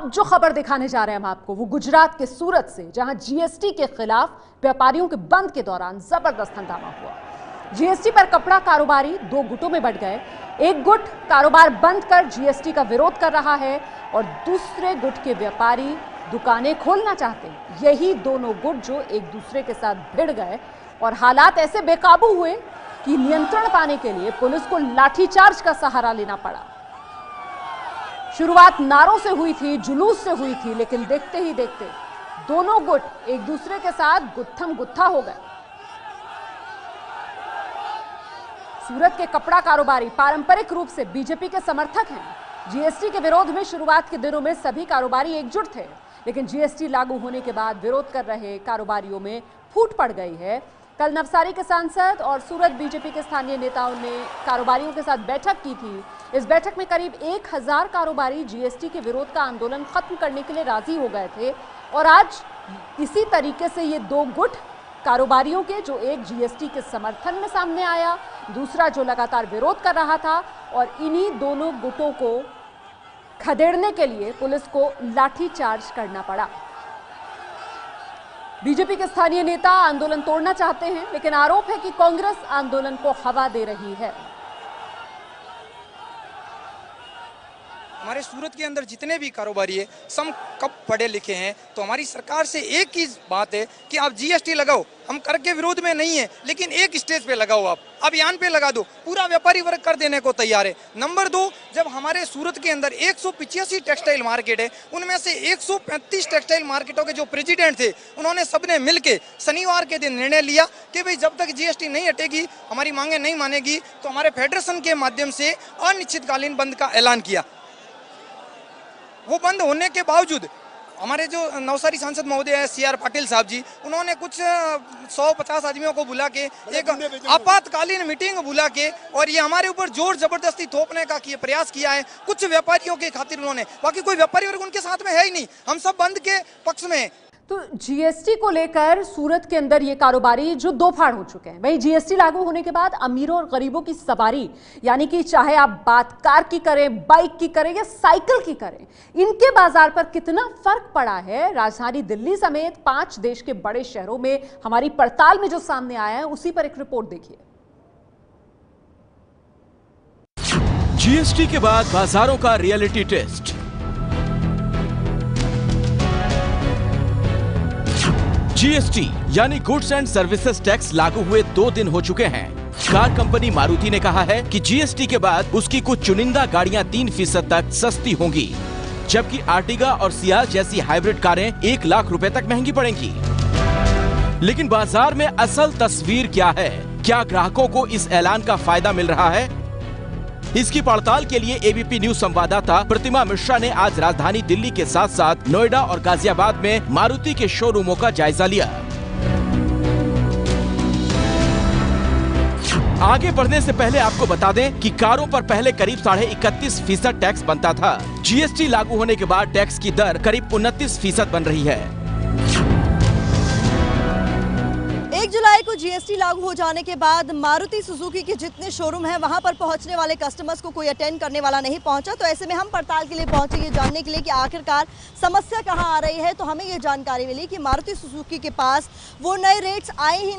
अब जो खबर दिखाने जा रहे हैं हम आपको वो गुजरात के सूरत से, जहां जीएसटी के खिलाफ व्यापारियों के बंद के दौरान जबरदस्त हंगामा हुआ। जीएसटी पर कपड़ा कारोबारी दो गुटों में बंट गए। एक गुट कारोबार बंद कर जीएसटी का विरोध कर रहा है और दूसरे गुट के व्यापारी दुकानें खोलना चाहते हैं। यही दोनों गुट जो एक दूसरे के साथ भिड़ गए और हालात ऐसे बेकाबू हुए कि नियंत्रण पाने के लिए पुलिस को लाठीचार्ज का सहारा लेना पड़ा। शुरुआत नारों से हुई थी, जुलूस से हुई थी, लेकिन देखते ही देखते दोनों गुट एक दूसरे के साथ गुत्थम गुत्था हो गए। सूरत के कपड़ा कारोबारी पारंपरिक रूप से बीजेपी के समर्थक हैं। जीएसटी के विरोध में शुरुआत के दिनों में सभी कारोबारी एकजुट थे, लेकिन जीएसटी लागू होने के बाद विरोध कर रहे कारोबारियों में फूट पड़ गई है। कल नवसारी के सांसद और सूरत बीजेपी के स्थानीय नेताओं ने कारोबारियों के साथ बैठक की थी। इस बैठक में करीब 1000 कारोबारी जीएसटी के विरोध का आंदोलन खत्म करने के लिए राजी हो गए थे और आज इसी तरीके से ये दो गुट कारोबारियों के, जो एक जीएसटी के समर्थन में सामने आया, दूसरा जो लगातार विरोध कर रहा था, और इन्हीं दोनों गुटों को खदेड़ने के लिए पुलिस को लाठीचार्ज करना पड़ा। बीजेपी के स्थानीय नेता आंदोलन तोड़ना चाहते हैं, लेकिन आरोप है कि कांग्रेस आंदोलन को हवा दे रही है। हमारे सूरत के अंदर जितने भी कारोबारी है सब कब पढ़े लिखे हैं, तो हमारी सरकार से एक ही बात है कि आप जीएसटी लगाओ। हम कर के विरोध में नहीं है, लेकिन एक स्टेज पे लगाओ, आप अभियान पे लगा दो। पूरा व्यापारी वर्ग कर देने को तैयार है। नंबर 2, जब हमारे सूरत के अंदर 185 टेक्सटाइल मार्केट है, उनमें से 135 टेक्सटाइल मार्केटों के जो प्रेसिडेंट थे, उन्होंने सबने मिलके शनिवार के दिन निर्णय लिया कि भाई जब तक जीएसटी नहीं हटेगी, हमारी मांगे नहीं मानेगी, तो हमारे फेडरेशन के माध्यम से अनिश्चितकालीन बंद का ऐलान किया। वो बंद होने के बावजूद हमारे जो नवसारी सांसद महोदय है CR पाटिल साहब जी, उन्होंने कुछ 150 आदमियों को बुला के एक आपातकालीन मीटिंग बुला के और ये हमारे ऊपर जोर जबरदस्ती थोपने का प्रयास किया है कुछ व्यापारियों के खातिर उन्होंने। बाकी कोई व्यापारी वर्ग उनके साथ में है ही नहीं। हम सब बंद के पक्ष में हैं। तो जीएसटी को लेकर सूरत के अंदर ये कारोबारी जो दो फाड़ हो चुके हैं। वहीं जीएसटी लागू होने के बाद अमीरों और गरीबों की सवारी, यानी कि चाहे आप बात कार की करें, बाइक की करें या साइकिल की करें, इनके बाजार पर कितना फर्क पड़ा है, राजधानी दिल्ली समेत 5 देश के बड़े शहरों में हमारी पड़ताल में जो सामने आया है, उसी पर एक रिपोर्ट देखिए। जीएसटी के बाद बाजारों का रियलिटी टेस्ट। जीएसटी यानी गुड्स एंड सर्विसेज टैक्स लागू हुए 2 दिन हो चुके हैं। कार कंपनी मारुति ने कहा है कि जीएसटी के बाद उसकी कुछ चुनिंदा गाड़ियां 3% तक सस्ती होंगी, जबकि आर्टिगा और सियाज जैसी हाइब्रिड कारें 1 लाख रुपए तक महंगी पड़ेंगी। लेकिन बाजार में असल तस्वीर क्या है? क्या ग्राहकों को इस ऐलान का फायदा मिल रहा है? इसकी पड़ताल के लिए एबीपी न्यूज संवाददाता प्रतिमा मिश्रा ने आज राजधानी दिल्ली के साथ साथ नोएडा और गाजियाबाद में मारुति के शोरूमों का जायजा लिया। आगे बढ़ने से पहले आपको बता दें कि कारों पर पहले करीब 31.5% टैक्स बनता था। जीएसटी लागू होने के बाद टैक्स की दर करीब 29% बन रही है। 1 जुलाई को जीएसटी लागू हो जाने के बाद मारुति सुजुकी के जितने शोरूम हैं, वहां पर पहुंचने वाले कस्टमर्स को कोई अटेंड करने वाला नहीं पहुंचा। तो ऐसे में हम पड़ताल के लिए पहुंचे ये जानने के लिए कि आखिरकार समस्या कहां आ रही है। तो हमें ये जानकारी मिली कि मारुति सुजुकी के पास वो नए रेट्स आए ही नहीं।